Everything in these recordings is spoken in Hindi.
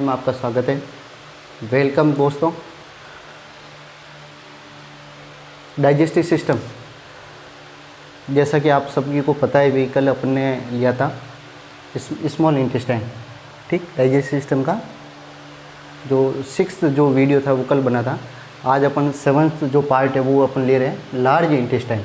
में आपका स्वागत है। वेलकम दोस्तों। डाइजेस्टिव सिस्टम, जैसा कि आप सभी को पता है, व्हीकल अपन ने लिया था स्मॉल इंटेस्टाइन, ठीक। डाइजेस्टिव सिस्टम का जो 6th जो वीडियो था वो कल बना था। आज अपन 7th जो पार्ट है वो अपन ले रहे हैं, लार्ज इंटेस्टाइन।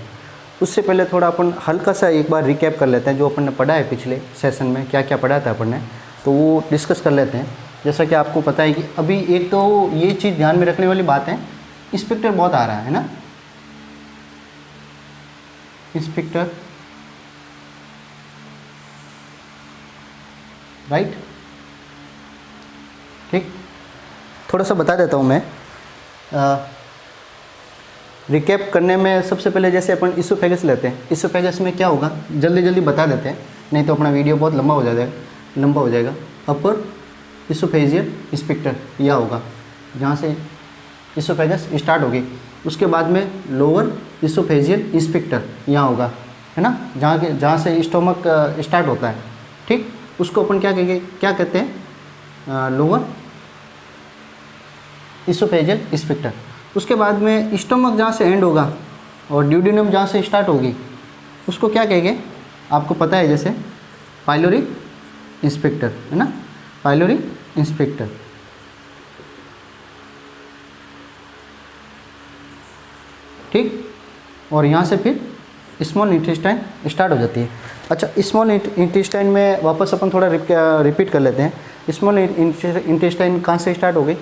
उससे पहले थोड़ा अपन हल्का सा एक बार रिकैप कर लेते हैं जो अपन ने पढ़ा है पिछले सेशन में, क्या क्या पढ़ा था अपन ने, तो वो डिस्कस कर लेते हैं। जैसा कि आपको पता है कि अभी एक तो ये चीज़ ध्यान में रखने वाली बात है, इंस्पेक्टर बहुत आ रहा है ना, इंस्पेक्टर, राइट, ठीक। थोड़ा सा बता देता हूँ मैं रिकैप करने में। सबसे पहले जैसे अपन इसोफेगस लेते हैं, इसोफेगस में क्या होगा जल्दी जल्दी बता देते हैं, नहीं तो अपना वीडियो बहुत लंबा हो जाएगा। अपर इसोफेजियल स्फिंक्टर यह होगा जहाँ से इसोफेगस स्टार्ट होगी। उसके बाद में लोअर इसोफेजियल स्फिंक्टर यहाँ होगा, है ना, जहाँ से स्टोमक स्टार्ट होता है, ठीक। उसको अपन क्या कहते हैं, लोअर इसोफेजियल स्फिंक्टर। उसके बाद में स्टोमक जहाँ से एंड होगा और ड्यूडेनम जहाँ से स्टार्ट होगी उसको क्या कहेंगे, आपको पता है, जैसे पाइलोरी स्फिंक्टर, है ना, पाइलोरी स्फिंक्टर, ठीक। और यहाँ से फिर स्मॉल इंटेस्टाइन स्टार्ट हो जाती है। अच्छा, स्मॉल इंटेस्टाइन में वापस अपन थोड़ा रिपीट कर लेते हैं। स्मॉल इंटेस्टाइन कहाँ से स्टार्ट हो गई,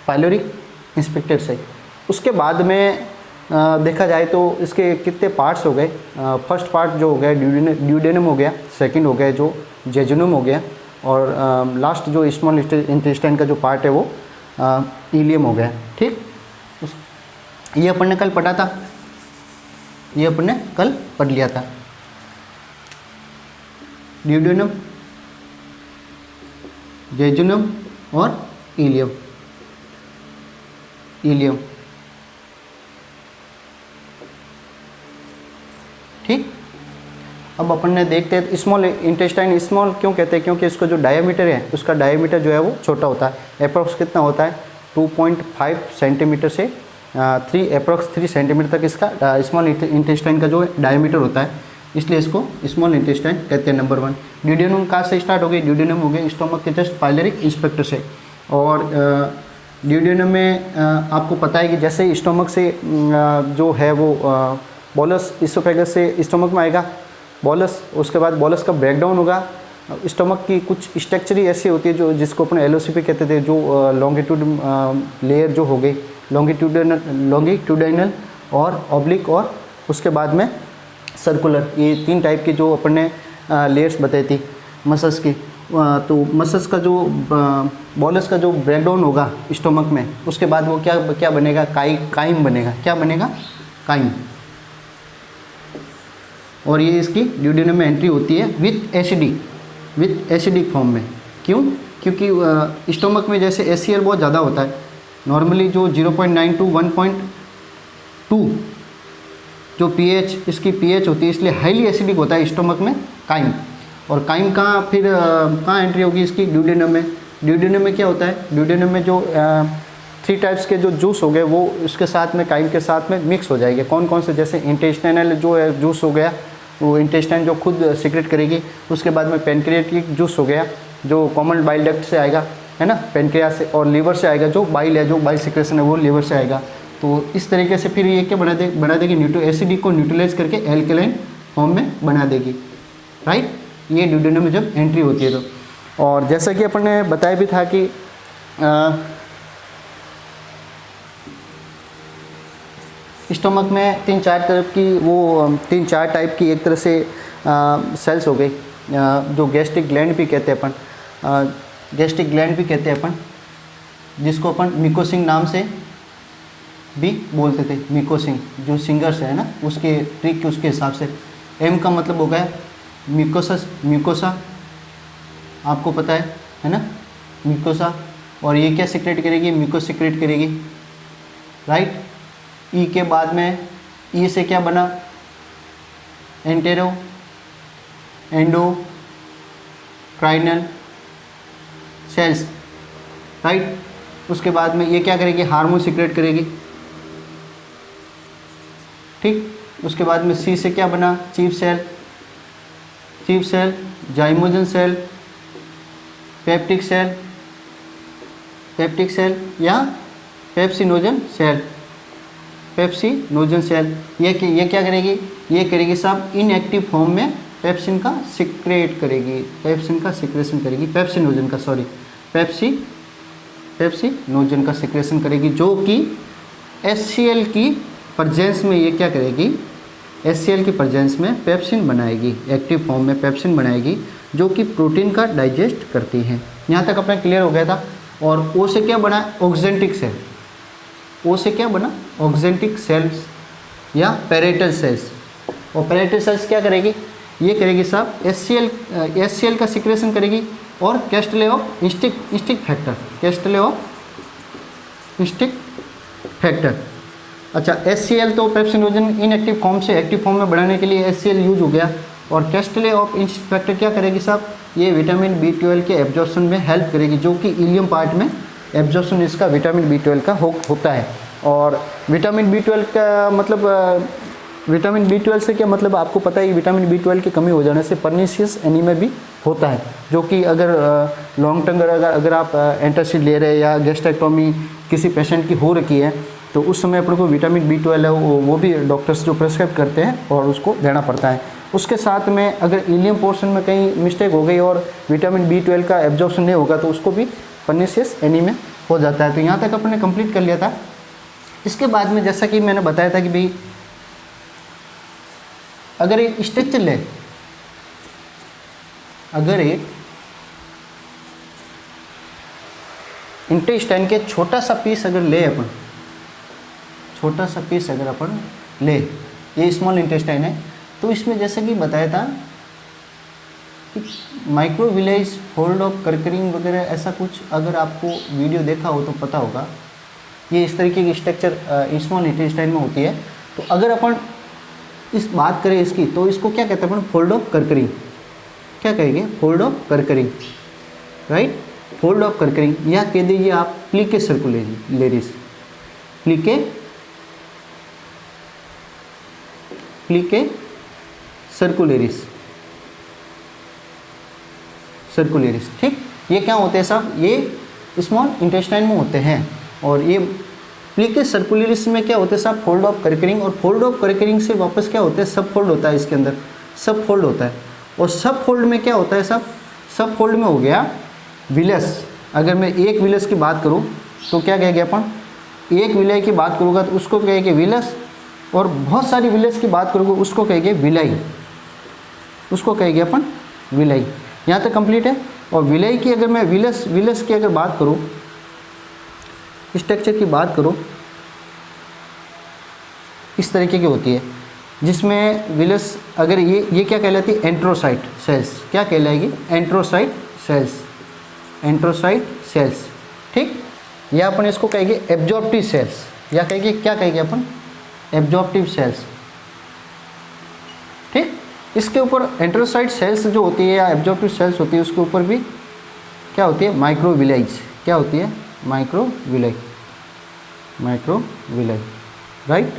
पाइलोरी स्फिंक्टर से। उसके बाद में देखा जाए तो इसके कितने पार्ट्स हो गए। फर्स्ट पार्ट जो हो गया ड्यूडेनम हो गया, सेकंड हो गया जो जेजुनम हो गया, और लास्ट जो स्मॉल इंटेस्टाइन का जो पार्ट है वो इलियम हो गया, ठीक। ये अपन ने कल पढ़ा था, ये अपन ने कल पढ़ लिया था। ड्यूडेनम, जेजुनम और इलियम, ठीक। अब अपन ने देखते हैं स्मॉल इंटेस्टाइन, स्मॉल क्यों कहते हैं, क्योंकि इसका जो डायमीटर है, उसका डायमीटर जो है वो छोटा होता है। अप्रॉक्स कितना होता है, 2.5 सेंटीमीटर से 3 सेंटीमीटर तक इसका स्मॉल इंटेस्टाइन का जो डायमीटर होता है, इसलिए इसको स्मॉल इंटेस्टाइन कहते हैं। नंबर 1 ड्यूडेनम कहाँ से स्टार्ट हो गई, ड्यूडेनम हो गई स्टोमक के जस्ट पाइलोरिक स्फिंक्टर से। और ड्यूडेनम में आपको पता है कि जैसे स्टोमक से जो है वो बोलस इसोफेगस से स्टोमक में आएगा बोलस, उसके बाद बोलस का ब्रेकडाउन होगा। स्टोमक की कुछ स्ट्रक्चर ही ऐसी होती है जो जिसको अपन एलओसीपी कहते थे, जो लॉन्गिट्यूड लेयर जो हो गई, लॉन्गिट्यूडाइनल और ऑब्लिक, और उसके बाद में सर्कुलर, ये 3 टाइप की जो अपन ने लेयर्स बताई थी मसल्स की। तो मसल्स का जो बोलस का जो ब्रेकडाउन होगा स्टोमक में, उसके बाद वो क्या बनेगा, काइम बनेगा। क्या बनेगा, काइम। और ये इसकी ड्यूडेनम में एंट्री होती है विथ एसिडिक फॉर्म में। क्यों, क्योंकि स्टोमक में जैसे एसीएल बहुत ज़्यादा होता है, नॉर्मली जो 0.9 to 1.2 जो पीएच, इसकी पीएच होती है, इसलिए हाईली एसिडिक होता है स्टोमक में काइम। और काइम कहाँ एंट्री होगी इसकी, ड्यूडेनम में। ड्यूडेनम में क्या होता है, ड्यूडेनम में जो 3 टाइप्स के जो जूस हो गए वो उसके साथ में काइम के साथ में मिक्स हो जाएंगे। कौन कौन से, जैसे इंटेस्टाइनल जो है जूस हो गया, वो इंटेस्टाइन जो खुद सीक्रेट करेगी। उसके बाद में पेनक्रियाटिक जूस हो गया जो कॉमन बाइल डक्ट से आएगा, है ना, पेनक्रिया से, और लीवर से आएगा जो बाइल है, जो बाइल सिक्रेशन है वो लीवर से आएगा। तो इस तरीके से फिर ये क्या बना देगी, एसिडिक को न्यूट्रलाइज करके एल्कलाइन फॉर्म में बना देगी, राइट। ये ड्यूडेनम में जब एंट्री होती है तो। और जैसा कि अपन ने बताया भी था कि स्टोमक में 3-4 तरफ की वो 3-4 टाइप की एक तरह से सेल्स हो गई, जो गैस्ट्रिक ग्लैंड भी कहते हैं अपन, जिसको अपन मिकोसिंग नाम से भी बोलते थे। मिकोसिंग जो सिंगर्स है ना, उसके ट्रिक उसके हिसाब से। एम का मतलब हो गया म्यूकोसा, आपको पता है ना, म्यूकोसा। और ये क्या सिक्रेट करेगी, म्यूकोस सिक्रेट करेगी, राइट। ई के बाद में ई से क्या बना, एंटेरो, एंडो, क्राइनल सेल्स, राइट। उसके बाद में ये क्या करेगी, हार्मोन सिक्रेट करेगी, ठीक। उसके बाद में सी से क्या बना, chief cell, zymogen cell, peptic cell या पेप्सिनोजन सेल। ये क्या करेगी, ये करेगी साहब इनएक्टिव फॉर्म में पेप्सिन का सिक्रेशन करेगी, पेप्सिनोजन का सिक्रेशन करेगी, जो कि HCl की प्रेजेंस में ये क्या करेगी, HCl की प्रेजेंस में पेप्सिन बनाएगी, एक्टिव फॉर्म में पेप्सिन बनाएगी, जो कि प्रोटीन का डाइजेस्ट करती है। यहाँ तक अपना क्लियर हो गया था। और O से क्या बना, ऑक्जेंटिक सेल, O से क्या बना, ऑक्जेंटिक सेल्स या पैरेटल सेल्स। और पैरेटल सेल्स क्या करेगी, ये करेगी साहब HCl का सिक्रेशन करेगी और कैस्टले ऑफ इंस्टिक फैक्टर। अच्छा, HCl तो पेप्सिनोजन इनएक्टिव फॉर्म से एक्टिव फॉर्म में बढ़ाने के लिए HCl यूज हो गया। और कैस्टले ऑफ इंस्टिक फैक्टर क्या करेगी साहब, ये विटामिन B12 के एब्जॉर्प्शन में हेल्प करेगी, जो कि इलियम पार्ट में एब्जॉर्प्शन इसका विटामिन B12 का होता है। और विटामिन B12 का मतलब विटामिन B12 से क्या मतलब आपको पता है, विटामिन B12 की कमी हो जाने से पर्नीशियस एनीमिया भी होता है, जो कि अगर लॉन्ग टर्म अगर आप एंटासिड ले रहे हैं या गैस्ट्रेक्टोमी किसी पेशेंट की हो रखी है, तो उस समय अपने को विटामिन B12 है वो भी डॉक्टर्स जो प्रेस्क्राइब करते हैं और उसको देना पड़ता है। उसके साथ में अगर इलियम पोर्शन में कहीं मिस्टेक हो गई और विटामिन B12 का एब्जॉर्प्शन नहीं होगा तो उसको भी पर्नीशियस एनीमिया हो जाता है। तो यहाँ तक अपने कंप्लीट कर लिया था। इसके बाद में जैसा कि मैंने बताया था कि भाई अगर एक स्ट्रक्चर ले, अगर एक इंटेस्टाइन के छोटा सा पीस अगर ले अपन, ले, ये स्मॉल इंटेस्टाइन है, तो इसमें जैसे कि बताया था कि माइक्रोविलेज, फोल्ड ऑफ कर्करिंग वगैरह ऐसा कुछ, अगर आपको वीडियो देखा हो तो पता होगा, ये इस तरीके की स्ट्रक्चर स्मॉल इंटेस्टाइन में होती है। तो अगर अपन इस बात करें इसकी, तो इसको क्या कहते हैं अपन, फोल्ड ऑफ कर्करिंग। क्या कहेंगे, fold of Kerckring, right, fold of Kerckring, या कह दीजिए आप प्लीके सर्कुलेरिस, प्लीके सर्कुलेरिस, ठीक। ये क्या होते हैं साहब, ये स्मॉल इंटेस्टाइन में होते हैं। और ये प्लीके सर्कुलेरिस में क्या होता है साहब, फोल्ड ऑफ कर्करिंग। और फोल्ड ऑफ कर्करिंग से वापस क्या होता है, सब फोल्ड होता है, इसके अंदर सब फोल्ड होता है। और सब फोल्ड में क्या होता है साहब, सब फोल्ड में हो गया विलस। अगर मैं एक विलस की बात करूं तो क्या कहेंगे अपन, एक विलय की बात करूँगा तो उसको कहेंगे विलस, और बहुत सारी विलस की बात करोगे उसको कहेंगे विलय, उसको कहेंगे अपन विलय। यहाँ तक कंप्लीट है। और विलय की अगर मैं विलस की अगर बात करूँ, स्ट्रक्चर की बात करूँ, इस तरीके की होती है, जिसमें विलस अगर ये क्या कहलाती है, एंट्रोसाइट सेल्स। क्या कहलाएगी, एंट्रोसाइट सेल्स, ठीक। या अपन इसको कहेंगे एब्जॉर्प्टिव सेल्स, या कहेंगे क्या कहेंगे अपन, एब्जॉर्प्टिव सेल्स, ठीक। इसके ऊपर एंट्रोसाइट सेल्स जो होती है या एब्जॉर्प्टिव सेल्स होती है, उसके ऊपर भी क्या होती है, माइक्रोविलेज। क्या होती है, माइक्रोविलेज, राइट।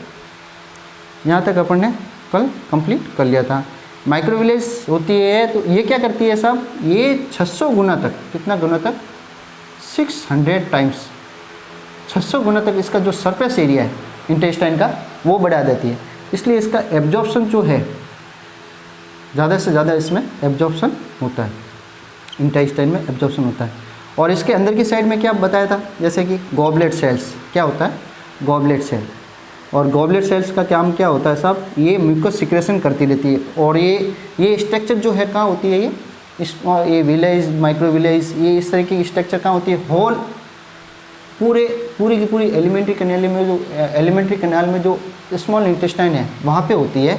यहाँ तक अपन ने कल कंप्लीट कर लिया था। माइक्रोविलेज होती है तो ये क्या करती है साहब, ये 600 गुना तक, कितना गुना तक, 600 टाइम्स, 600 गुना तक इसका जो सरफेस एरिया है इंटेस्टाइन का वो बढ़ा देती है। इसलिए इसका एब्जॉर्प्शन जो है ज़्यादा से ज़्यादा इसमें एब्जॉर्प्शन होता है, इंटेस्टाइन में एब्जॉर्प्शन होता है। और इसके अंदर की साइड में क्या बताया था, जैसे कि गॉबलेट सेल्स। क्या होता है, गॉबलेट सेल। और गॉबलेट सेल्स का काम क्या होता है साहब, ये म्यूकस सिक्रेशन करती रहती है। और ये स्ट्रक्चर जो है कहाँ होती है, ये विलेज, माइक्रोविलेज, ये इस तरह की स्ट्रक्चर कहाँ होती है, होल पूरी की पूरी एलिमेंट्री कैनाल में जो स्मॉल इंटेस्टाइन है वहाँ पे होती है।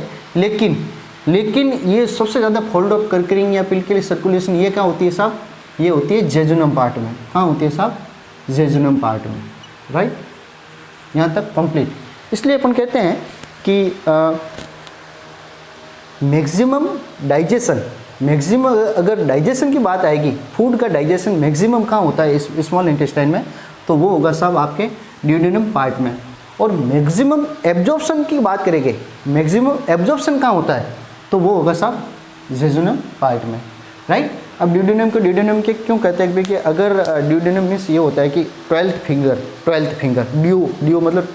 लेकिन ये सबसे ज़्यादा फोल्ड ऑफ कर्करिंग या पिल्कुलर सर्कुलेशन ये क्या होती है साहब, ये होती है जेजुनम पार्ट में। कहाँ होती है साहब, जेजुनम पार्ट में, राइट। यहाँ तक कंप्लीट। इसलिए अपन कहते हैं कि मैक्सिमम डाइजेशन मैक्सिमम अगर डाइजेशन की बात आएगी, फूड का डाइजेशन मैक्सिमम कहाँ होता है स्मॉल इंटेस्टाइन में, तो वो होगा साहब आपके ड्यूडेनम पार्ट में। और मैक्सिमम एब्जॉर्प्शन की बात करेंगे, मैक्सिमम एब्जॉर्प्शन कहाँ होता है, तो वो होगा साहब जेजुनम पार्ट में, राइट। अब ड्यूडेनम को ड्यूडेनम के क्यों कहते हैं कि अगर ड्यूडेनम मीन्स ये होता है कि 12th फिंगर ड्यू मतलब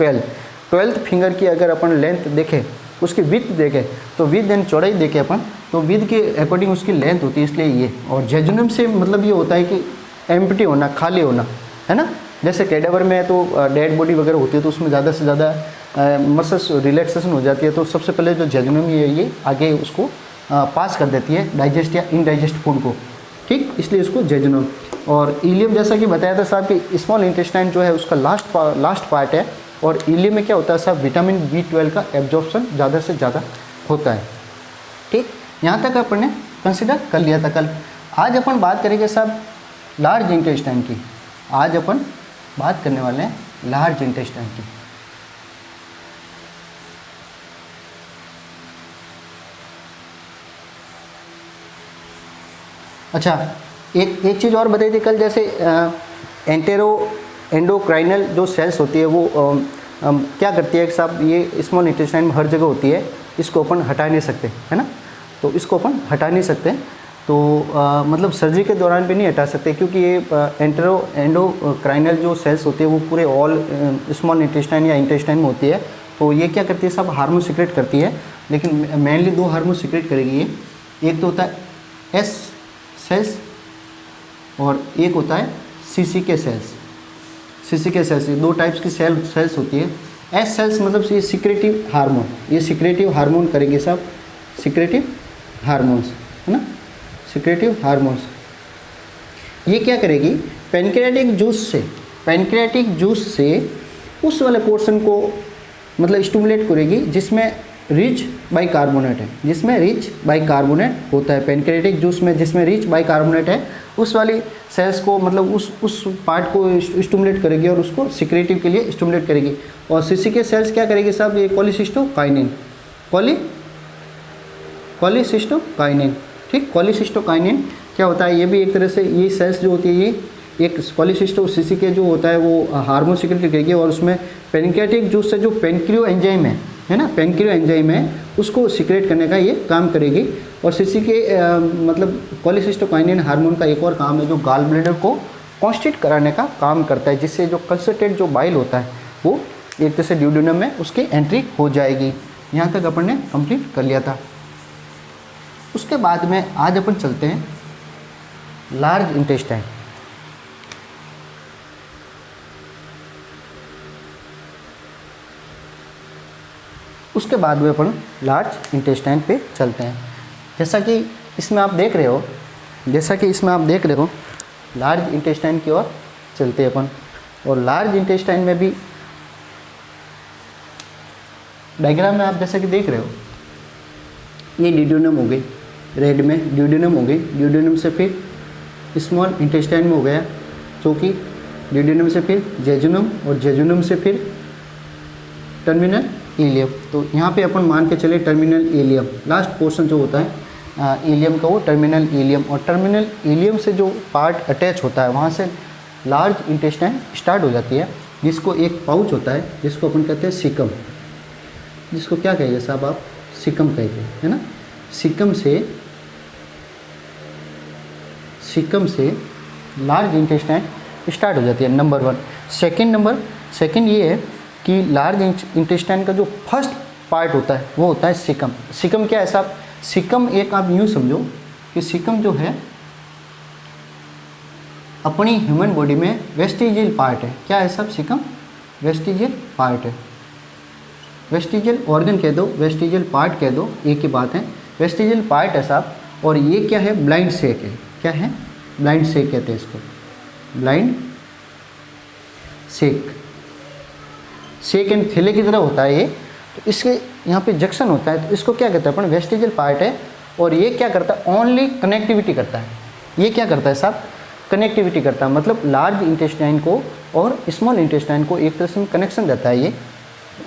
12th फिंगर की अगर अपन लेंथ देखें, उसकी विड्थ देखें, तो विड्थ एंड चौड़ाई देखें अपन, तो विड्थ के अकॉर्डिंग उसकी लेंथ होती है, इसलिए ये। और जेजुनम से मतलब ये होता है कि एम्प्टी होना, खाली होना, है ना। जैसे कैडावर में तो डेड बॉडी वगैरह होती है तो उसमें ज़्यादा से ज़्यादा मसल्स रिलैक्सेशन हो जाती है, तो सबसे पहले जो जेजुनम ये आगे उसको पास कर देती है डाइजेस्ट या इनडाइजेस्ट फूड को, ठीक, इसलिए इसको जेजुनम। और इलियम जैसा कि बताया था साहब कि स्मॉल इंटेस्टाइन जो है उसका लास्ट पार्ट है, और इलियम में क्या होता है साहब विटामिन B12 का एब्जॉर्प्शन ज़्यादा से ज़्यादा होता है, ठीक। यहाँ तक अपन ने कंसिडर कर लिया था कल। आज अपन बात करेंगे साहब लार्ज इंटेस्टाइन की। आज अपन बात करने वाले हैं लार्ज इंटेस्टाइन की। अच्छा, एक चीज़ और बताई थी कल, जैसे एंडोक्राइनल जो सेल्स होती है वो क्या करती है कि साहब ये स्मॉल इंटेस्टाइन में हर जगह होती है, इसको अपन हटा नहीं सकते, है ना। तो इसको अपन हटा नहीं सकते, तो मतलब सर्जरी के दौरान भी नहीं हटा सकते, क्योंकि ये एंडोक्राइनल जो सेल्स होती है वो पूरे ऑल स्मॉल इंटेस्टाइन या इंटेस्टाइन में होती है। तो ये क्या करती है साहब, हार्मोन सिक्रेट करती है, लेकिन मेनली 2 हार्मोन सिक्रेट करेगी ये। एक तो होता है एस सेल्स और एक होता है CCK सेल्स। CCK सेल्स, ये 2 टाइप्स की सेल्स होती है। एस सेल्स मतलब ये सिक्रेटिव हार्मोन, ये सिक्रेटिव हार्मोन करेंगे सब, सिक्रेटिव हार्मोन्स, है ना, सिक्रेटिव हार्मोन्स। ये क्या करेगी, पैनक्रियाटिक जूस से उस वाले पोर्शन को मतलब स्टिमुलेट करेगी जिसमें रिच बाइकार्बोनेट है, जिसमें रिच बाइकार्बोनेट होता है। पैनक्रियाटिक जूस में जिसमें रिच बाइकार्बोनेट है, उस वाली सेल्स को मतलब उस पार्ट को स्टिमुलेट करेगी और उसको सिक्रेटिव के लिए स्टिमुलेट करेगी। और CCK सेल्स क्या करेगी साहब, ये कॉलीसिस्टोकाइनिन, ठीक। कॉलीसिस्टोकाइनिन क्या होता है, ये भी एक तरह से ये सेल्स जो होती है ये एक कॉलीसिस्टो CCK जो होता है वो हार्मोन सिक्रेट करेगी, और उसमें पैनक्रियाटिक जूस से जो पेनक्रियो एंजाइम है ना, पेनक्रियो एंजाइम है, उसको सिक्रेट करने का ये काम करेगी। और CCK मतलब कॉलीसिस्टोकाइनिन हार्मोन का एक और काम है जो गॉल ब्लैडर को कॉन्स्टिट कराने का काम करता है, जिससे जो कंसंट्रेट जो बाइल होता है वो एक तरह से ड्यूडेनम में उसकी एंट्री हो जाएगी। यहाँ तक अपन ने कंप्लीट कर लिया था। उसके बाद में आज अपन चलते हैं लार्ज इंटेस्टाइन। उसके बाद में अपन लार्ज इंटेस्टाइन पे चलते हैं। जैसा कि इसमें आप देख रहे हो, लार्ज इंटेस्टाइन की ओर चलते हैं अपन। और लार्ज इंटेस्टाइन में भी डायग्राम में आप जैसा कि देख रहे हो, ये ड्यूडेनम हो गई, रेड में ड्यूडेनम हो गई, ड्यूडेनम से फिर स्मॉल इंटेस्टाइन में हो गया, जो कि ड्यूडेनम से फिर जेजुनम, और जेजुनम से फिर टर्मिनल इलियम। तो यहाँ पे अपन मान के चले टर्मिनल इलियम, लास्ट पोर्शन जो होता है इलियम का वो टर्मिनल इलियम। और टर्मिनल इलियम से जो पार्ट अटैच होता है वहाँ से लार्ज इंटेस्टाइन स्टार्ट हो जाती है, जिसको एक पाउच होता है जिसको अपन कहते हैं सिकम, जिसको क्या कहेंगे साहब आप, सिकम कहेंगे, है ना। सिकम से लार्ज इंटेस्टाइन स्टार्ट हो जाती है, नंबर 1। सेकंड ये है कि लार्ज इंटेस्टाइन का जो फर्स्ट पार्ट होता है वो होता है सिकम। सिकम क्या है साहब, सिकम एक आप यूँ समझो कि सिकम जो है अपनी ह्यूमन बॉडी में वेस्टिजियल पार्ट है। क्या है साहब, सिकम वेस्टिजियल पार्ट है। वेस्टिजियल ऑर्गन कह दो, वेस्टिजियल पार्ट कह दो, एक ही बात है। वेस्टिजियल पार्ट है साहब, और ये क्या है, ब्लाइंड सेक है। क्या है, ब्लाइंड सेक कहते हैं इसको, ब्लाइंड सेक। सेक एंड थैले की तरह होता है ये, तो इसके यहाँ पे जंक्शन होता है, तो इसको क्या कहते हैं अपन, वेस्टिजियल पार्ट है। और ये क्या करता है, ओनली कनेक्टिविटी करता है। ये क्या करता है साहब, कनेक्टिविटी करता है, मतलब लार्ज इंटेस्टाइन को और स्मॉल इंटेस्टाइन को एक तरह से कनेक्शन रहता है ये,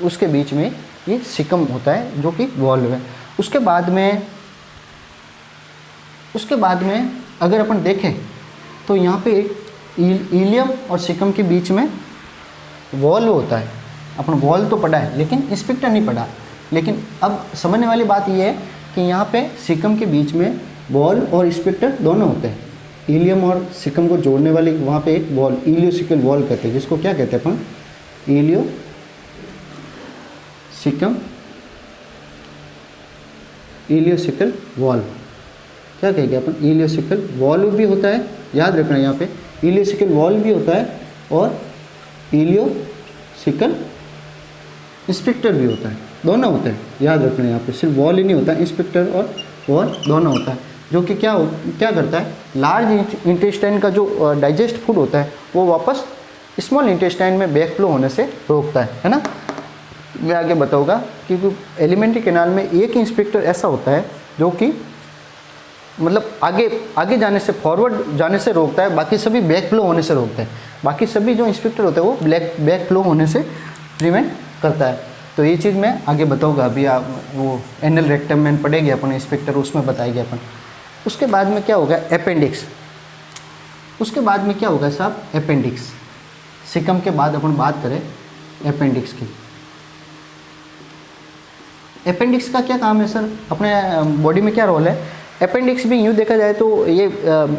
उसके बीच में ये सिकम होता है जो कि वॉल्व है। उसके बाद में उसके बाद में अगर अपन देखें तो यहाँ पे इलियम और सिकम के बीच में वॉल्व होता है। अपन वॉल्व तो पढ़ा है लेकिन इंस्पेक्टर नहीं पढ़ा। लेकिन अब समझने वाली बात यह है कि यहाँ पे सिकम के बीच में वॉल्व और इंस्पेक्टर दोनों होते हैं। इलियम और सिकम को जोड़ने वाली वहाँ पे एक वॉल्व, इलियोसिकल वॉल्व कहते हैं, जिसको क्या कहते हैं अपन, इलियोसिकल वॉल्व। क्या कहेंगे अपन, इलियोसिकल वॉल्व भी होता है, याद रखना यहाँ पे इलियोसिकल वॉल्व भी होता है और इलियोसिकल इंस्पेक्टर भी होता है, दोनों होते हैं, याद रखना यहाँ पे। सिर्फ वॉल ही नहीं होता, इंस्पेक्टर और वॉल दोनों होता है, जो कि क्या करता है, लार्ज इंटेस्टाइन का जो डाइजेस्ट फूड होता है वो वापस स्मॉल इंटेस्टाइन में बैक फ्लो होने से रोकता है ना। मैं आगे बताऊंगा कि एलिमेंट्री कैनाल में एक इंस्पेक्टर ऐसा होता है जो कि मतलब आगे जाने से, फॉरवर्ड जाने से रोकता है, बाकी सभी बैक फ्लो होने से रोकते हैं। बाकी सभी जो इंस्पेक्टर होते हैं वो बैक फ्लो होने से प्रिवेंट करता है। तो ये चीज़ मैं आगे बताऊंगा, अभी आप वो एनल रेक्टम में पढ़ेंगे अपन इंस्पेक्टर, उसमें बताएंगे अपन। उसके बाद में क्या होगा, अपेंडिक्स। उसके बाद में क्या होगा साहब, अपेंडिक्स। सिकम के बाद अपन बात करें अपेंडिक्स की। अपेंडिक्स का क्या काम है सर, अपने बॉडी में क्या रोल है। अपेंडिक्स भी यूँ देखा जाए तो ये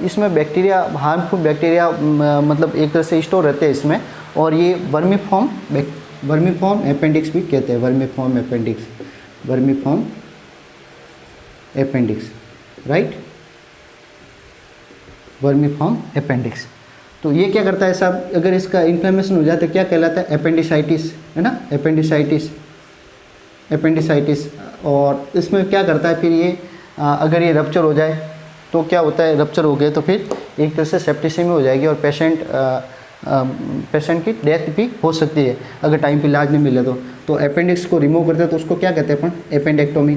इसमें बैक्टीरिया, हार्मफुल बैक्टीरिया मतलब एक तरह से स्टोर रहते हैं इसमें, और ये वर्मीफॉर्म अपेंडिक्स भी कहते हैं, vermiform appendix, right, vermiform appendix. तो ये क्या करता है साहब, अगर इसका इन्फ्लेमेशन हो जाए तो क्या कहलाता है, एपेंडिसाइटिस, है ना, एपेंडिसाइटिस। और इसमें क्या करता है फिर ये, अगर ये रप्चर हो जाए तो क्या होता है, रप्चर हो गए तो फिर एक तरह से सेप्टिसिमी हो जाएगी और पेशेंट की डेथ भी हो सकती है अगर टाइम पे इलाज नहीं मिले तो अपेंडिक्स को रिमूव करते हैं तो उसको क्या कहते हैं अपन, एपेंडेक्टोमी,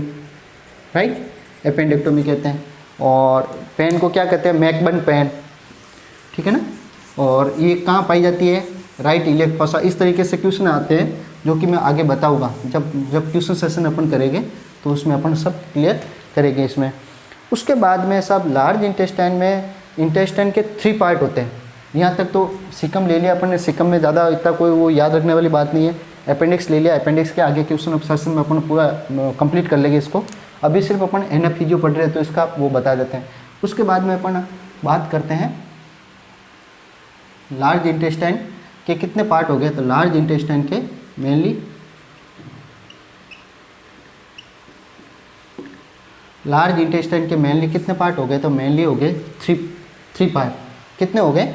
राइट, एपेंडेक्टोमी कहते हैं। और पेन को क्या कहते हैं, मैकबर्न पेन, ठीक है ना। और ये कहाँ पाई जाती है, राइट इलियक फॉसा। इस तरीके से क्वेश्चन आते हैं जो कि मैं आगे बताऊंगा, जब क्वेश्चन सेशन अपन करेंगे तो उसमें अपन सब क्लियर करेंगे इसमें। उसके बाद में सब लार्ज इंटेस्टाइन में इंटेस्टाइन के 3 पार्ट होते हैं। यहाँ तक तो सिकम ले लिया अपन ने, सिकम में ज़्यादा इतना कोई वो याद रखने वाली बात नहीं है। अपेंडिक्स ले लिया, अपेंडिक्स के आगे क्वेश्चन सेशन में अपन पूरा कंप्लीट कर लेंगे इसको। अभी सिर्फ अपन एनाफिजियो पढ़ रहे हैं तो इसका वो बता देते हैं। उसके बाद में अपन बात करते हैं लार्ज इंटेस्टाइन के कितने पार्ट हो गए। तो लार्ज इंटेस्टाइन के मेनली कितने पार्ट हो गए, तो मेनली हो गए 3 पार्ट। कितने हो गए,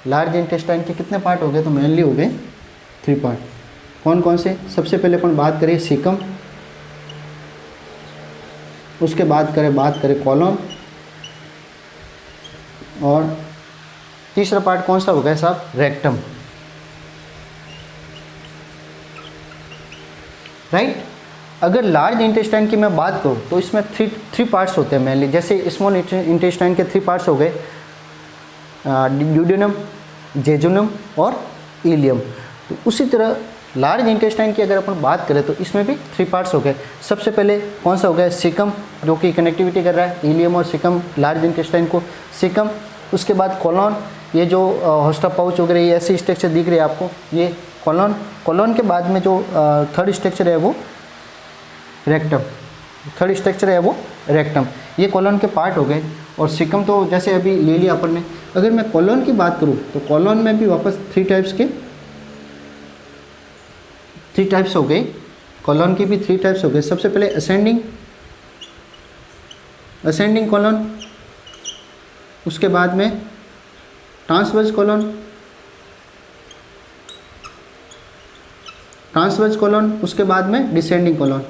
लार्ज इंटेस्टाइन के कितने पार्ट हो गए, तो मेनली हो गए 3 पार्ट। कौन कौन से, सबसे पहले अपन बात करें सिकम, उसके बाद बात करें कॉलम, और तीसरा पार्ट कौन सा हो गया साहब, रेक्टम, राइट। अगर लार्ज इंटेस्टाइन की मैं बात करूँ तो इसमें 3 पार्ट्स होते हैं मेनली। जैसे स्मॉल इंटेस्टाइन के 3 पार्ट्स हो गए, ड्यूडेनम, जेजुनम और इलियम। तो उसी तरह लार्ज इंटेस्टाइन की अगर अपन बात करें तो इसमें भी 3 पार्ट्स हो गए। सबसे पहले कौन सा हो गया, सिकम, जो कि कनेक्टिविटी कर रहा है इलियम और सिकम, लार्ज इंटेस्टाइन को, सिकम। उसके बाद कॉलोन, ये जो होस्टा पाउच वगैरह ये ऐसी स्ट्रक्चर दिख रही है आपको, ये कॉलोन के बाद में जो थर्ड स्ट्रक्चर है वो रेक्टम, ये कॉलोन के पार्ट हो गए। और सिकम तो जैसे अभी ले लिया अपन ने। अगर मैं कॉलोन की बात करूँ तो कॉलोन में भी वापस 3 टाइप्स हो गए, कॉलोन की भी 3 टाइप्स हो गए। सबसे पहले असेंडिंग कॉलोन, उसके बाद में ट्रांसवर्स कॉलोन, उसके बाद में डिसेंडिंग कॉलोन,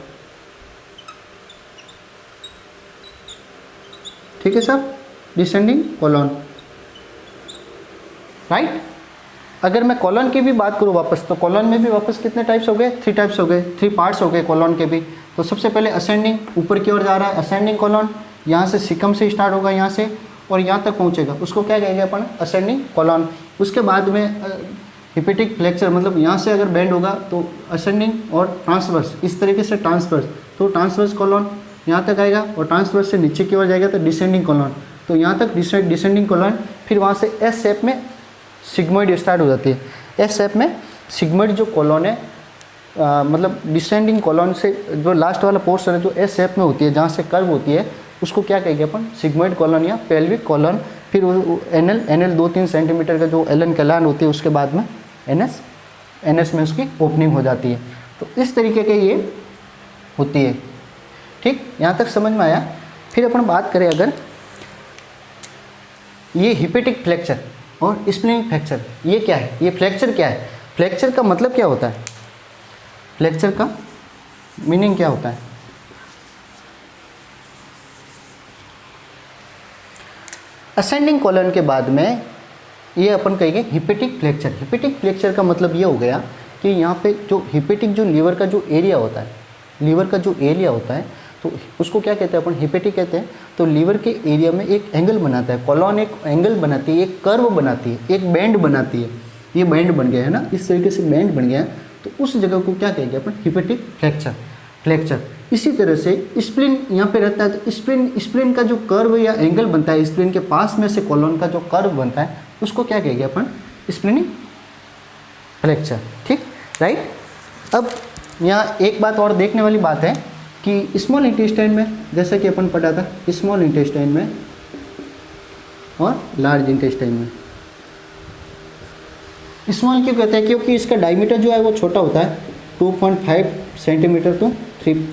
ठीक है सर, डिसेंडिंग कॉलोन, राइट। अगर मैं कॉलोन की भी बात करूँ वापस, तो कॉलोन में भी वापस कितने टाइप्स हो गए, 3 टाइप्स हो गए, 3 पार्ट्स हो गए कॉलोन के भी। तो सबसे पहले असेंडिंग, ऊपर की ओर जा रहा है असेंडिंग कॉलोन, यहाँ से सिकम से स्टार्ट होगा यहाँ से और यहाँ तक पहुँचेगा, उसको क्या कहेंगे अपन, असेंडिंग कॉलोन। उसके बाद में हिपेटिक फ्लेक्चर, मतलब यहाँ से अगर बेंड होगा तो असेंडिंग और ट्रांसवर्स, इस तरीके से ट्रांसवर्स, तो ट्रांसवर्स कॉलोन यहाँ तक आएगा और ट्रांसवर्स से नीचे की ओर जाएगा तो डिसेंडिंग कॉलोन। तो यहाँ तक डिसेंडिंग कॉलन, फिर वहाँ से एस शेप में सिग्मोइड स्टार्ट हो जाती है। एस शेप में सिग्मोइड जो कॉलन है मतलब डिसेंडिंग कॉलन से जो लास्ट वाला पोर्शन है जो एस शेप में होती है, जहाँ से कर्व होती है, उसको क्या कहेंगे अपन, सिग्मोइड कॉलन या पेल्विक कॉलन। फिर एनएल 2-3 सेंटीमीटर का जो एलन कैलान होती है, उसके बाद में एनएस में उसकी ओपनिंग हो जाती है। तो इस तरीके के ये होती है। ठीक, यहाँ तक समझ में आया। फिर अपन बात करें अगर ये हिपेटिक फ्रैक्चर और स्प्लिनिंग फ्रैक्चर, ये क्या है, ये फ्रैक्चर क्या है, फ्रैक्चर का मतलब क्या होता है, फ्रैक्चर का मीनिंग क्या होता है। असेंडिंग कॉलन के बाद में ये अपन कहेंगे हिपेटिक फ्रैक्चर। हिपेटिक फ्रैक्चर का मतलब ये हो गया कि यहाँ पे जो हिपेटिक जो लीवर का जो एरिया होता है, लीवर का जो एरिया होता है, तो उसको क्या कहते हैं अपन, हिपेटिक कहते हैं। तो लीवर के एरिया में एक एंगल बनाता है, कॉलन एक एंगल बनाती है, एक कर्व बनाती है, एक बैंड बनाती है। ये बैंड बन गया है ना, इस तरीके से बैंड बन गया, तो उस जगह को क्या कहेंगे अपन, हिपेटिक फ्रैक्चर। इसी तरह से स्प्लिन यहाँ पे रहता है, तो स्प्लिन का जो कर्व या एंगल बनता है, स्प्लिन के पास में से कॉलन का जो कर्व बनता है, उसको क्या कहेंगे अपन, स्प्लिनिंग फ्रैक्चर। ठीक, राइट। अब यहाँ एक बात और देखने वाली बात है कि स्मॉल इंटेस्टाइन में, जैसा कि अपन पढ़ा था, स्मॉल इंटेस्टाइन में और लार्ज इंटेस्टाइन में। स्मॉल क्यों कहते हैं, क्योंकि इसका डायमीटर जो है वो छोटा होता है, 2.5 centimeter to 3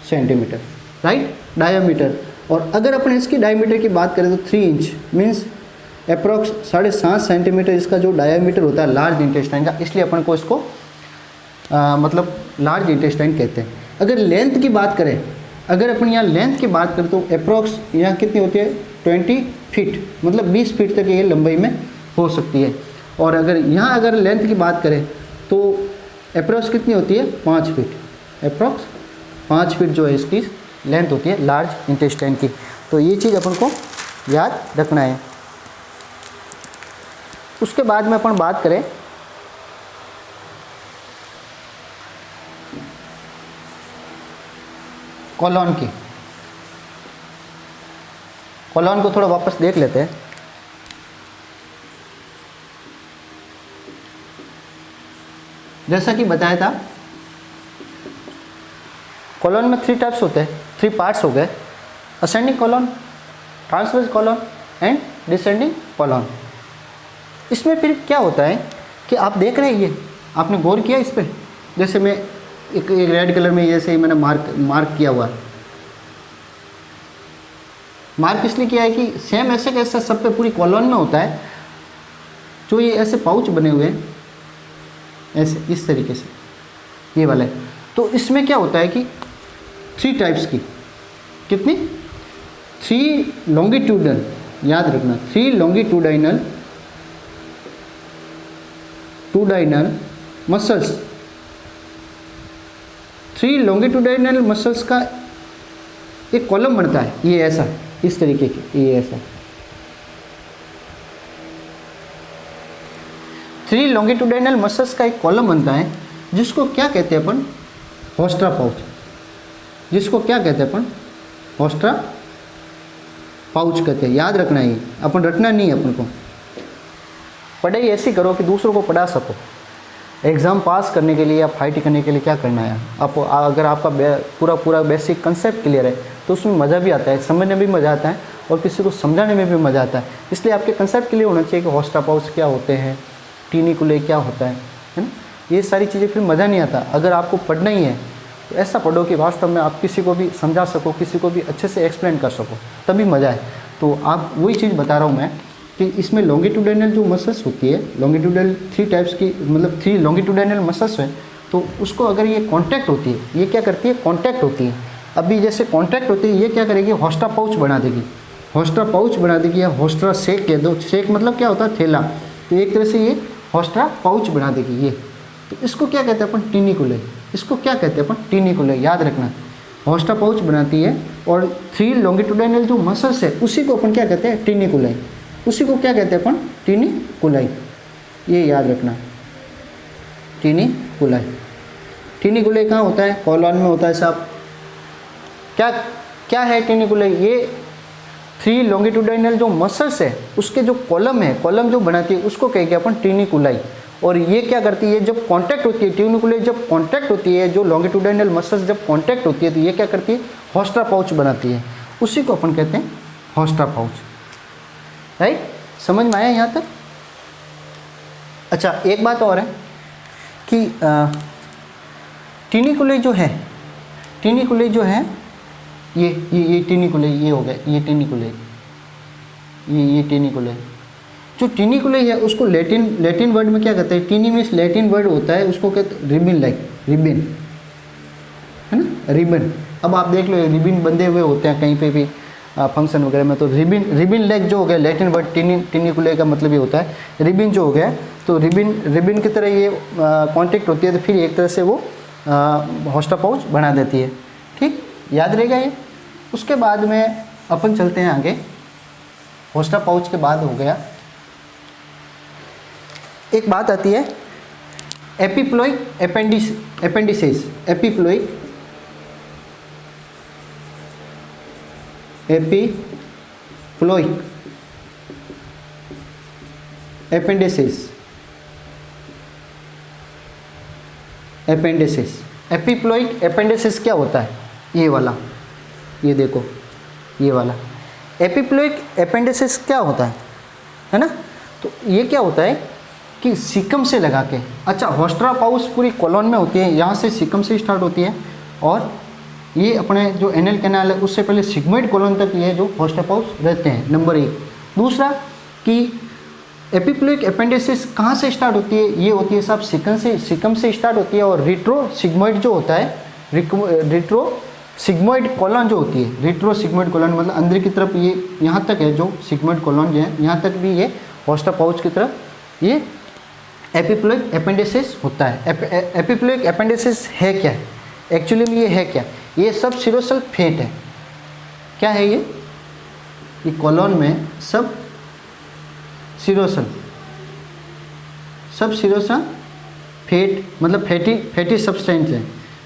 centimeter, right, diameter. और अगर अपन इसकी डायमीटर की बात करें तो 3 इंच मीन्स अप्रॉक्स 7.5 सेंटीमीटर इसका जो डायमीटर होता है लार्ज इंटेस्टाइन का, इसलिए अपन को इसको मतलब लार्ज इंटेस्टाइन कहते हैं। अगर लेंथ की बात करें, अगर अपन यहाँ लेंथ की बात करें तो अप्रॉक्स यहाँ कितनी होती है, 20 फीट, मतलब 20 फीट तक ये लंबाई में हो सकती है। और अगर यहाँ अगर लेंथ की बात करें तो अप्रॉक्स कितनी होती है, 5 फीट, अप्रॉक्स 5 फीट जो है इसकी लेंथ होती है लार्ज इंटेस्टाइन की। तो ये चीज़ अपन को याद रखना है। उसके बाद में अपन बात करें कॉलन की। कॉलन को थोड़ा वापस देख लेते हैं। जैसा कि बताया था, कॉलन में 3 टाइप्स होते हैं, 3 पार्ट्स हो गए, ascending colon, transverse colon and descending colon. इसमें फिर क्या होता है कि आप देख रहे हैं, ये आपने गौर किया इस पर, जैसे मैं एक रेड कलर में जैसे ही मैंने मार्क किया हुआ है। मार्क इसलिए किया है कि सेम ऐसे कैसा सब पे पूरी कॉलन में होता है, जो ये ऐसे पाउच बने हुए हैं ऐसे इस तरीके से, ये वाले। तो इसमें क्या होता है कि 3 टाइप्स की, कितनी, 3 लॉन्गिट्यूडनल, याद रखना, 3 लॉन्गिट्यूडाइनल मसल्स, 3 लॉन्गिट्यूडाइनल मसल्स का एक कॉलम बनता है, ये ऐसा, इस तरीके की, ये ऐसा 3 लॉन्गिट्यूडाइनल मसल्स का एक कॉलम बनता है, जिसको क्या कहते हैं अपन, होस्ट्रा पाउच। जिसको क्या कहते हैं अपन, होस्ट्रा पाउच कहते हैं। याद रखना, ये अपन रटना नहीं है, अपन को पढ़ाई ऐसी करो कि दूसरों को पढ़ा सको। एग्ज़ाम पास करने के लिए या फाइट करने के लिए क्या करना है, आप अगर आपका पूरा बेसिक कंसेप्ट क्लियर है तो उसमें मज़ा भी आता है, समझने में भी मज़ा आता है और किसी को समझाने में भी मज़ा आता है। इसलिए आपके कंसेप्ट क्लियर होना चाहिए कि होस्ट्रा पाउच क्या होते हैं, टीनिकुले क्या होता है ना, ये सारी चीज़ें, फिर मज़ा नहीं आता। अगर आपको पढ़ना ही है तो ऐसा पढ़ो कि वास्तव में आप किसी को भी समझा सको, किसी को भी अच्छे से एक्सप्लेन कर सको, तभी मज़ा है। तो आप वही चीज़ बता रहा हूँ मैं कि इसमें लॉन्गिट्यूडाइनल जो मसल्स होती है, लॉन्गिट्यूडल 3 टाइप्स की, मतलब 3 लॉन्गिट्यूडाइनल मसल्स है, तो उसको अगर ये कॉन्टैक्ट होती है, ये क्या करती है, कॉन्टैक्ट होती है। अभी जैसे कॉन्टैक्ट होती है, ये क्या करेगी, होस्ट्रा पाउच बना देगी, होस्ट्रा पाउच बना देगी, या होस्ट्रा सेक कह दो। सेक मतलब क्या होता है, थैला। तो एक तरह से ये होस्ट्रा पाउच बना देगी ये। तो इसको क्या कहते हैं अपन, टीनिकुले। इसको क्या कहते हैं अपन, टीनिकुले। याद रखना, होस्ट्रा पाउच बनाती है और 3 लॉन्गिट्यूडाइनल जो मसल्स है उसी को अपन क्या कहते हैं, टीनिकुले। उसी को क्या कहते हैं अपन, टीनिकुलाई। ये याद रखना, टीनिकुलाई। टीनिकुलाई कहाँ होता है, कॉलन में होता है साहब। क्या क्या है टीनिकुलाई, ये 3 लॉन्गिट्यूडाइनल जो मसल्स है उसके जो कॉलम है, कॉलम जो बनाती है उसको कहेंगे अपन ट्यूनिकुलाई। और ये क्या करती है, जब कांटेक्ट होती है ट्यूनिकुलाई, जब कांटेक्ट होती है जो लॉन्गिट्यूडाइनल मसल्स जब कांटेक्ट होती है तो ये क्या करती है, होस्टा पाउच बनाती है, उसी को अपन कहते हैं होस्टा पाउच। राइट, समझ में आया यहाँ तक? अच्छा, एक बात और है कि ट्यूनिकुलाई जो है, ट्यूनिकुलाई जो है ये ट्यूनिकुलाई, ये हो गया ये ट्यूनिकुलाई, ये ट्यूनिकुलाई। जो ट्यूनिकुलाई है उसको लैटिन वर्ड में क्या कहते हैं, ट्यूनी मीन्स लैटिन वर्ड होता है, उसको कहते हैं रिबिन, लाइक रिबिन, है ना, रिबन। अब आप देख लो ये रिबिन बंधे हुए होते हैं कहीं पे भी फंक्शन वगैरह में, तो रिबिन लेग जो हो गया, लैटिन वर्ड ट्यूनिकुलाई का मतलब ये होता है रिबिन जो हो गया, तो रिबिन की तरह ये कॉन्टेक्ट होती है, तो फिर एक तरह से वो होस्टा पाउच बना देती है। ठीक, याद रहेगा ये। उसके बाद में अपन चलते हैं आगे। होस्टा पाउच के बाद हो गया, एक बात आती है एपिप्लोइक एपेंडिसेस। एपिप्लोइक एपेंडिसेस। एपिप्लोइक एपेंडिसेस क्या होता है, ये वाला, ये देखो ये वाला एपिप्लोइक एपेंडिसेस क्या होता है ना। तो ये क्या होता है कि सीकम से लगा के, अच्छा होस्टा पाउच पूरी कॉलोन में होती है, यहाँ से सीकम से स्टार्ट होती है और ये अपने जो एनल कैनाल है उससे पहले सिग्मोइड कॉलोन तक ये जो होस्टा पाउच रहते हैं, नंबर 1। दूसरा कि एपिप्लोइक एपेंडिसेस कहाँ से स्टार्ट होती है, ये होती है साहब सिकम से स्टार्ट होती है, और रिट्रो सिग्मोइड जो होता है, रिट्रो सिग्मोइड कॉलोन जो होती है, रिट्रो सिग्मोइड कॉलोन मतलब अंदर की तरफ ये यहाँ तक है, जो सिग्मोइड कॉलोन जो है यहाँ तक भी ये होस्टा पाउच की तरफ ये एपिप्लोइक एपेंडिसेस होता है। एपिप्लोइक एपेंडिसेस है क्या, एक्चुअली में ये है क्या, ये सब सिरोसल फेट है। क्या है ये कॉलोन में सब सिरोसल फेट मतलब फैटी सब्सटेंस है।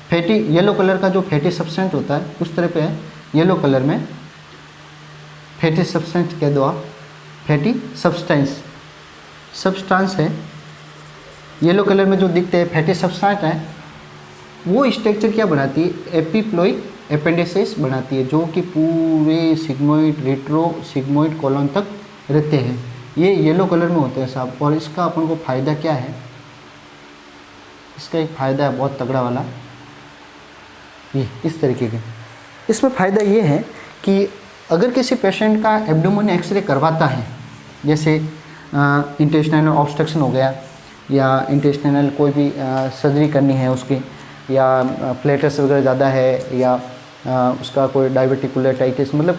फैटी येलो कलर का जो फैटी सब्सटेंस होता है उस तरह पे है, येलो कलर में फैटी सब्सटेंस कह दो आप, फैटी सब्सटेंस है, येलो कलर में जो दिखते हैं फैटी सब्सटेंस है, वो स्ट्रक्चर क्या बनाती है, एपिप्लोइक एपेंडिसेस बनाती है, जो कि पूरे सिग्मोइड रेट्रो सिग्मोइड कॉलोन तक रहते हैं। ये येलो कलर में होते हैं साहब। और इसका अपन को फ़ायदा क्या है, इसका एक फ़ायदा है बहुत तगड़ा वाला, ये इस तरीके के। इसमें फ़ायदा ये है कि अगर किसी पेशेंट का एब्डोमेन एक्सरे करवाता है, जैसे इंटेस्टाइनल ऑब्स्ट्रक्शन हो गया या इंटेस्टाइनल कोई भी सर्जरी करनी है उसकी, या प्लेटलेट्स वगैरह ज़्यादा है, या उसका कोई डायबिटिकुलेटाइटिस मतलब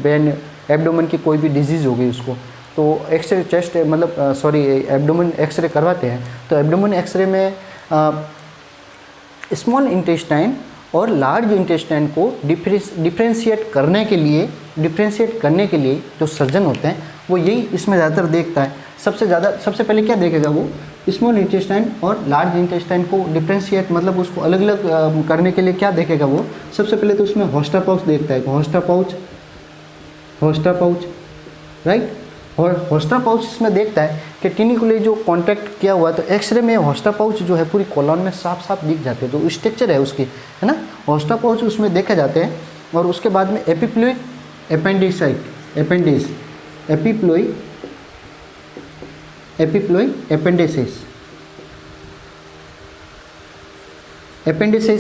बेन एब्डोमेन की कोई भी डिजीज़ हो गई उसको, तो एक्सरे चेस्ट मतलब सॉरी एब्डोमेन एक्सरे करवाते हैं। तो एब्डोमेन एक्सरे में स्मॉल इंटेस्टाइन और लार्ज इंटेस्टाइन को डिफ्रेंशिएट करने के लिए जो सर्जन होते हैं वो यही इसमें ज़्यादातर देखता है। सबसे पहले क्या देखेगा वो, स्मॉल इंटेस्टाइन और लार्ज इंटेस्टाइन को डिफ्रेंशिएट मतलब उसको अलग अलग करने के लिए क्या देखेगा वो, सबसे पहले तो उसमें होस्टा पाउच देखता है। होस्टा पाउच राइट, और होस्टा पाउच इसमें देखता है कि ट्यूनिकुलाई जो कॉन्टैक्ट किया हुआ, तो एक्सरे में होस्टा पाउच जो है पूरी कॉलोन में साफ दिख जाते हैं, तो स्ट्रक्चर है उसकी, है ना, होस्टा पाउच उसमें देखे जाते हैं। और उसके बाद में एपिप्लोइक एपेंडिसेस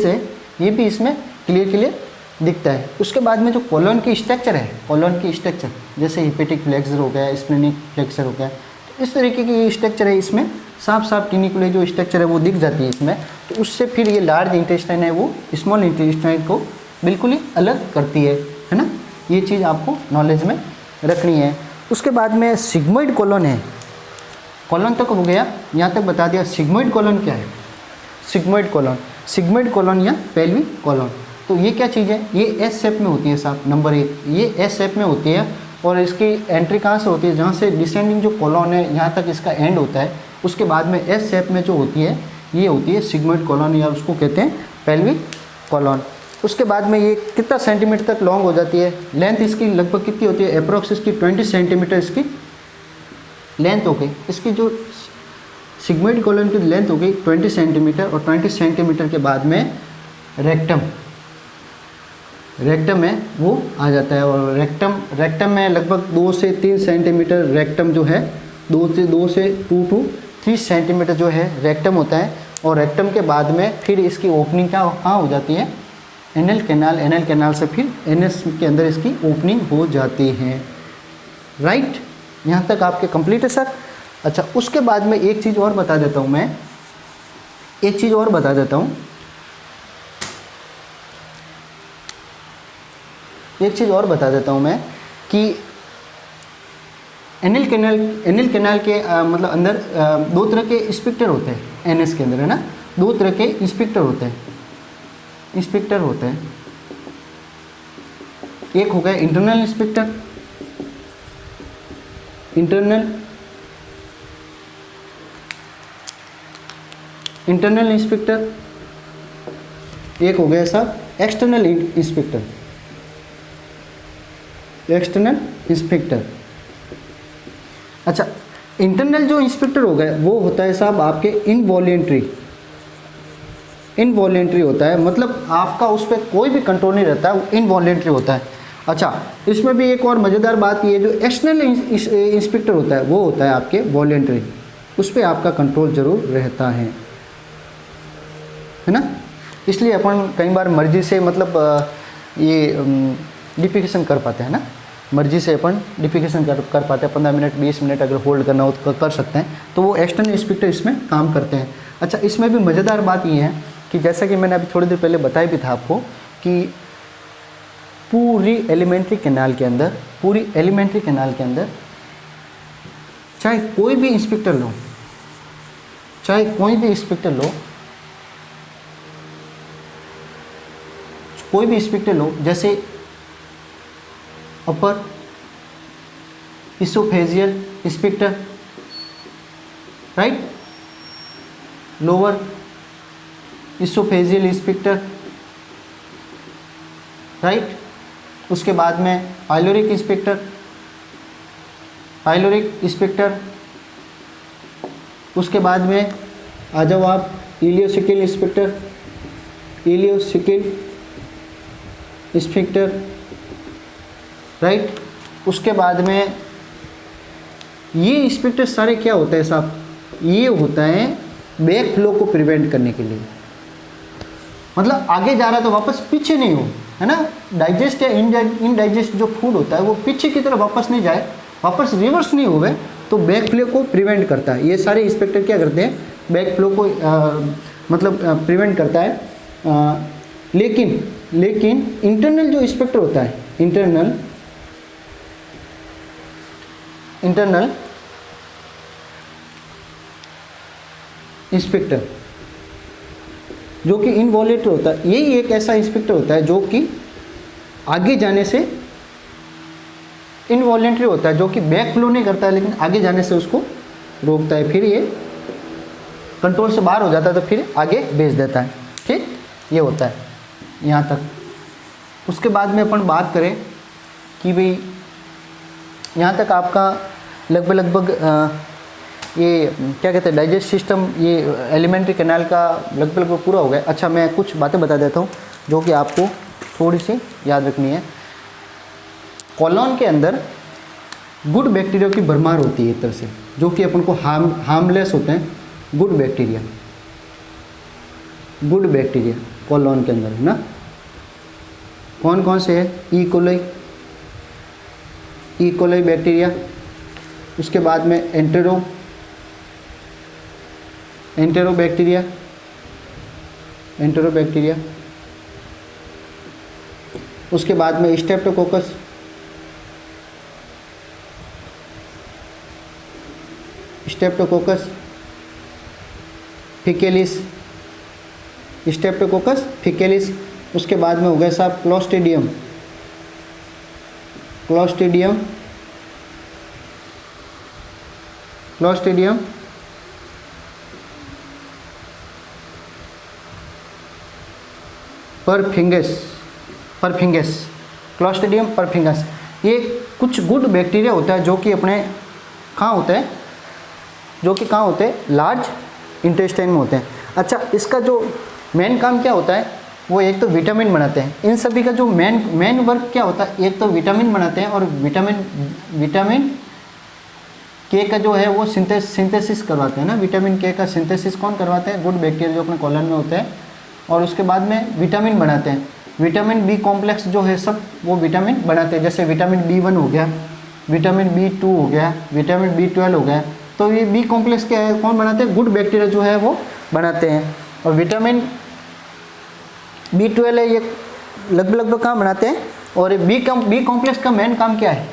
है, ये भी इसमें क्लियर दिखता है। उसके बाद में जो कॉलोन की स्ट्रक्चर जैसे हिपेटिक फ्लेक्सर हो गया, स्प्लेनिक फ्लेक्सर हो गया, तो इस तरीके की स्ट्रक्चर है, इसमें साफ ट्यूनिकुलाई जो स्ट्रक्चर है वो दिख जाती है इसमें। तो उससे फिर ये लार्ज इंटेस्टाइन है वो स्मॉल इंटेस्टाइन को बिल्कुल ही अलग करती है ना। ये चीज़ आपको नॉलेज में रखनी है। उसके बाद में सिग्मोइड कॉलोन है, कॉलोन तक हो गया, यहाँ तक बता दिया। सिग्मोइड कॉलोन क्या है, सिग्मोइड कॉलोन या पेल्विक कॉलोन, तो ये क्या चीज़ है, ये एस शेप में होती है साहब, नंबर 1 ये एस शेप में होती है। और इसकी एंट्री कहाँ से होती है, जहाँ से डिसेंडिंग जो कॉलोन है यहाँ तक इसका एंड होता है, उसके बाद में एस शेप में जो होती है ये होती है सिग्मोइड कॉलोन, या उसको कहते हैं पेल्विक कॉलोन। उसके बाद में ये कितना सेंटीमीटर तक लॉन्ग हो जाती है, लेंथ इसकी लगभग कितनी होती है, अप्रोक्स इसकी 20 सेंटीमीटर इसकी लेंथ हो गई। इसकी जो सिग्मोइड कॉलन की लेंथ हो गई 20 सेंटीमीटर, और 20 सेंटीमीटर के बाद में रेक्टम है वो आ जाता है, और रेक्टम में लगभग 2 से 3 सेंटीमीटर रेक्टम जो है, 2 से 2 to 3 सेंटीमीटर जो है रेक्टम होता है। और रेक्टम के बाद में फिर इसकी ओपनिंग कहाँ हो जाती है, एनल कैनाल से फिर एनएस के अंदर इसकी ओपनिंग हो जाती है। राइट, यहाँ तक आपके कंप्लीट है सर। अच्छा, उसके बाद में एक चीज़ और बता देता हूँ मैं, कि एनल कैनाल के मतलब अंदर 2 तरह के स्पिक्टर होते हैं एनएस के अंदर, है ना। 2 तरह के स्पिक्टर होते हैं। एक हो गया इंटरनल स्पिक्टर, इंटरनल इंस्पेक्टर, एक हो गया साहब एक्सटर्नल इंस्पेक्टर। अच्छा, इंटरनल जो इंस्पेक्टर हो गया वो होता है साहब आपके इनवॉलेंट्री होता है, मतलब आपका उस पर कोई भी कंट्रोल नहीं रहता, वो इनवॉलेंट्री होता है। अच्छा, इसमें भी एक और मज़ेदार बात ये, जो एक्सटर्नल इंस्पेक्टर होता है वो होता है आपके वॉलेंट्री, उस पर आपका कंट्रोल जरूर रहता है ना। इसलिए अपन कई बार मर्जी से मतलब ये डिफिकेशन कर पाते हैं ना, मर्जी से अपन डिफिकेशन कर पाते हैं। 15 मिनट 20 मिनट अगर होल्ड करना हो तो कर सकते हैं, तो वो एक्सटर्नल इंस्पेक्टर इसमें काम करते हैं। अच्छा, इसमें भी मज़ेदार बात ये है कि जैसा कि मैंने अभी थोड़ी देर पहले बताया भी था आपको कि पूरी एलिमेंट्री कैनाल के अंदर चाहे कोई भी इंस्पेक्टर लो, जैसे upper oesophageal sphincter, right, lower oesophageal sphincter, right, उसके बाद में पाइलोरिक इंस्पेक्टर, उसके बाद में आ जाओ आप इलियोसिकल इंस्पेक्टर, राइट। उसके बाद में ये इंस्पेक्टर सारे क्या होता है साहब, ये होता है बैक फ्लो को प्रिवेंट करने के लिए, मतलब आगे जा रहा है तो वापस पीछे नहीं हो, है ना। डाइजेस्ट या इनडाइजेस्ट जो फूड होता है वो पीछे की तरफ वापस नहीं जाए, वापस रिवर्स नहीं होवे, तो बैक फ्लो को प्रिवेंट करता है। ये सारे इंस्पेक्टर क्या करते हैं, बैक फ्लो को मतलब प्रिवेंट करता है। लेकिन इंटरनल जो इंस्पेक्टर होता है, इंटरनल इंस्पेक्टर जो कि इनवॉलेंट्री होता है, यही एक ऐसा इंस्पेक्टर होता है जो कि आगे जाने से इनवॉलेंट्री होता है, जो कि बैक फ्लो नहीं करता है लेकिन आगे जाने से उसको रोकता है, फिर ये कंट्रोल से बाहर हो जाता है तो फिर आगे भेज देता है। ठीक, ये होता है यहाँ तक। उसके बाद में अपन बात करें कि भाई यहाँ तक आपका लगभग ये क्या कहते हैं डाइजेस्ट सिस्टम, ये एलिमेंट्री कैनाल का लगभग पूरा हो गया। अच्छा, मैं कुछ बातें बता देता हूँ जो कि आपको थोड़ी सी याद रखनी है। कॉलोन के अंदर गुड बैक्टीरिया की भरमार होती है एक तरह से, जो कि अपन को हार्मलेस होते हैं। गुड बैक्टीरिया कॉलोन के अंदर है ना। कौन कौन से है, ई कोलाई बैक्टीरिया, उसके बाद में एंटेरो बैक्टीरिया, उसके बाद में स्ट्रेप्टोकोकस, फिकेलिस, उसके बाद में हो गया साहब क्लोस्ट्रीडियम, परफिंगस, क्लॉस्ट्रिडियम परफिंगस, ये कुछ गुड बैक्टीरिया होता है जो कि अपने कहाँ होते हैं, लार्ज इंटेस्टाइन में होते हैं। अच्छा, इसका जो मेन काम क्या होता है, वो एक तो विटामिन बनाते हैं। इन सभी का जो मेन वर्क क्या होता है, एक तो विटामिन बनाते हैं और विटामिन के का जो है वो सिंथेसिस करवाते हैं ना। विटामिन के का सिंथेसिस कौन करवाते हैं, गुड बैक्टीरिया जो अपने कॉलन में होते हैं, और उसके बाद में विटामिन बनाते हैं। विटामिन बी कॉम्प्लेक्स जो है सब वो विटामिन बनाते हैं, जैसे विटामिन B1 हो गया, विटामिन B2 हो गया, विटामिन B12 हो गया। तो ये बी कॉम्प्लेक्स क्या है, कौन बनाते हैं, गुड बैक्टीरिया जो है वो बनाते हैं। और विटामिन B12 है, ये लगभग कहाँ बनाते हैं। और बी कॉम्प्लेक्स का मेन काम क्या है,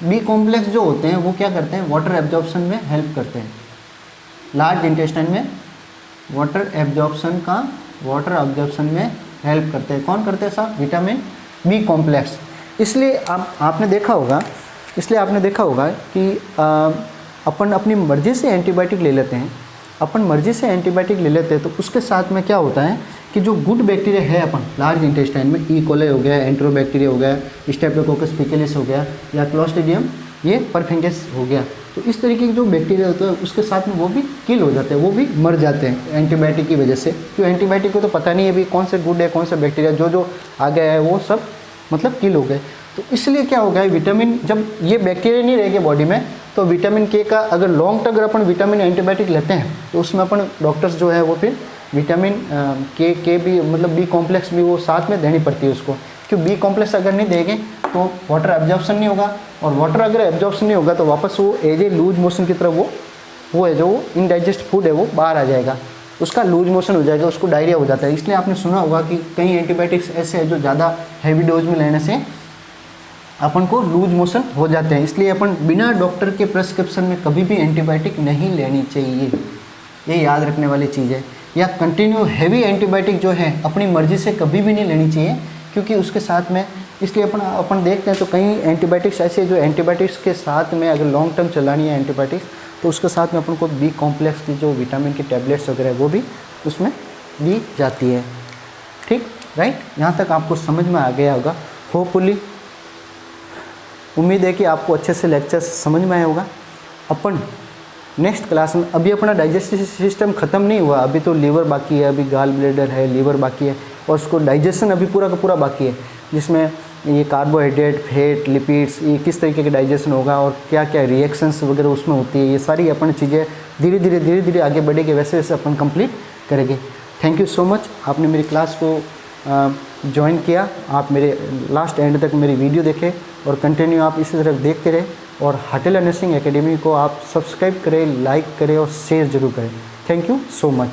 बी कॉम्प्लेक्स जो होते हैं वो क्या करते हैं, वाटर एब्जॉर्प्शन में हेल्प करते हैं। लार्ज इंटेस्टाइन में वाटर एब्जॉर्प्शन में हेल्प करते हैं। कौन करते हैं साहब, विटामिन बी कॉम्प्लेक्स। इसलिए आपने देखा होगा कि अपन अपनी मर्जी से एंटीबायोटिक ले लेते हैं, तो उसके साथ में क्या होता है कि जो गुड बैक्टीरिया है अपन लार्ज इंटेस्टाइन में, ई कोलाई हो गया, एंटेरोबैक्टीरिया हो गया, स्टेप्टोकोकस पिकेलिस हो गया, या क्लॉस्ट्रिडियम ये परफिंगस हो गया, तो इस तरीके के जो बैक्टीरिया होते हैं उसके साथ में वो भी किल हो जाते हैं, वो भी मर जाते हैं एंटीबायोटिक की वजह से। क्यों, एंटीबायोटिक को तो पता नहीं है अभी कौन से गुड है कौन सा बैक्टीरिया, जो आ गया है वो सब मतलब किल हो गए। तो इसलिए क्या हो गया, विटामिन जब ये बैक्टीरिया नहीं रहेंगे बॉडी में, तो विटामिन के का अगर लॉन्ग टर्म अगर अपन विटामिन एंटीबायोटिक लेते हैं तो उसमें अपन डॉक्टर्स जो है वो फिर विटामिन के भी मतलब बी कॉम्प्लेक्स भी वो साथ में देनी पड़ती है उसको। क्यों, बी कॉम्प्लेक्स अगर नहीं देंगे तो वाटर एब्जॉर्प्शन नहीं होगा, और वाटर अगर एब्जॉर्प्शन नहीं होगा तो वापस वो एज ए लूज मोशन की तरफ वो है जो इनडाइजेस्ट फूड है वो बाहर आ जाएगा, उसका लूज मोशन हो जाएगा, उसको डायरिया हो जाता है। इसलिए आपने सुना होगा कि कई एंटीबायोटिक्स ऐसे हैं जो ज़्यादा हैवी डोज में लेने से अपन को लूज मोशन हो जाते हैं। इसलिए अपन बिना डॉक्टर के प्रेस्क्रिप्शन में कभी भी एंटीबायोटिक नहीं लेनी चाहिए, ये याद रखने वाली चीज़ है। या कंटिन्यू हैवी एंटीबायोटिक जो है अपनी मर्जी से कभी भी नहीं लेनी चाहिए, क्योंकि उसके साथ में इसलिए अपन देखते हैं तो कई एंटीबायोटिक्स ऐसे जो एंटीबायोटिक्स के साथ में अगर लॉन्ग टर्म चलानी है एंटीबायोटिक्स, तो उसके साथ में अपन को बी कॉम्प्लेक्स की जो विटामिन की टैबलेट्स वगैरह वो भी उसमें दी जाती है। ठीक, राइट, यहाँ तक आपको समझ में आ गया होगा होपफुली। उम्मीद है कि आपको अच्छे से लेक्चर समझ में आया होगा। अपन नेक्स्ट क्लास में, अभी अपना डाइजेस्टिव सिस्टम ख़त्म नहीं हुआ, अभी तो लीवर बाकी है, अभी गाल ब्लैडर है, लीवर बाकी है, और उसको डाइजेशन अभी पूरा का पूरा बाकी है, जिसमें ये कार्बोहाइड्रेट, फैट, लिपिड्स, ये किस तरीके के डाइजेशन होगा और क्या क्या रिएक्शंस वगैरह उसमें होती है, ये सारी अपन चीज़ें धीरे धीरे आगे बढ़ेगी, वैसे वैसे अपन कंप्लीट करेंगे। थैंक यू सो मच, आपने मेरी क्लास को ज्वाइन किया, आप मेरे लास्ट एंड तक मेरी वीडियो देखें और कंटिन्यू आप इसी तरह देखते रहे, और हटेला नर्सिंग एकेडमी को आप सब्सक्राइब करें, लाइक करें और शेयर जरूर करें। Thank you so much.